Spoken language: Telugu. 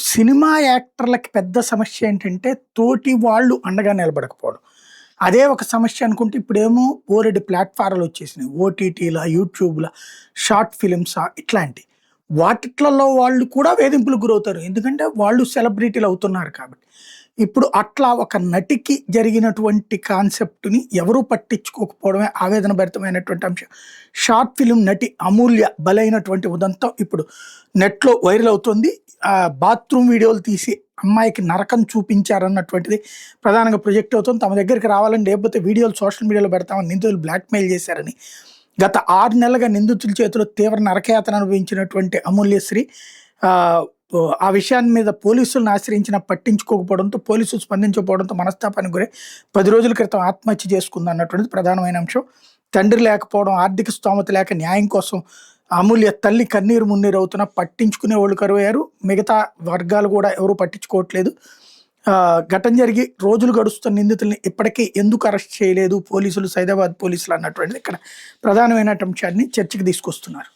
సినిమా యాక్టర్లకి పెద్ద సమస్య ఏంటంటే, తోటి వాళ్ళు అండగా నిలబడకపోవడం. అదే ఒక సమస్య అనుకుంటే ఇప్పుడేమో బోలెడు ప్లాట్‌ఫారాలు వచ్చేసినాయి. ఓటీటీలా, యూట్యూబ్‌లా, షార్ట్ ఫిల్మ్సా ఇట్లాంటియి. వాటిట్లలో వాళ్ళు కూడా వేధింపులకు గురవుతారు. ఎందుకంటే వాళ్ళు సెలబ్రిటీలు అవుతున్నారు కాబట్టి. ఇప్పుడు అట్లా ఒక నటికి జరిగినటువంటి కాన్సెప్ట్‌ని ఎవరు పట్టించుకోకపోవడమే ఆవేదనభరితమైనటువంటి అంశం. షార్ట్ ఫిల్మ్ నటి అమూల్య బలైనటువంటి ఉదంతం ఇప్పుడు నెట్‌లో వైరల్ అవుతుంది. బాత్రూమ్ వీడియోలు తీసి అమ్మాయికి నరకం చూపించారన్నటువంటిది ప్రధానంగా ప్రొజెక్ట్ అవుతుంది. తమ దగ్గరికి రావాలని లేకపోతే వీడియోలు సోషల్ మీడియాలో పెడతామని నిందితులు బ్లాక్‌మెయిల్ చేశారని. గత 6 నెలలుగా నిందితుల చేతిలో తీవ్ర నరకయాతన అనుభవించినటువంటి అమూల్యశ్రీ ఆహ్, ఆ విషయాన్ని మీద పోలీసులను ఆశ్రయించినా పట్టించుకోకపోవడంతో, పోలీసులు స్పందించకపోవడంతో మనస్తాపానికి గురై 10 రోజుల క్రితం ఆత్మహత్య చేసుకుందన్నటువంటిది ప్రధానమైన అంశం. తండ్రి లేకపోవడం, ఆర్థిక స్తోమత లేక న్యాయం కోసం అమూల్య తల్లి కన్నీరు మున్నీరు అవుతున్నా పట్టించుకునేవాళ్ళు కరువయ్యారు. మిగతా వర్గాలు కూడా ఎవరు పట్టించుకోవట్లేదు. ఘటన జరిగి రోజులు గడుస్తున్న నిందితుల్ని ఇప్పటికీ ఎందుకు అరెస్ట్ చేయలేదు పోలీసులు, సైదాబాద్ పోలీసులు అన్నటువంటిది ఇక్కడ ప్రధానమైన అంశాన్ని చర్చకు తీసుకొస్తున్నారు.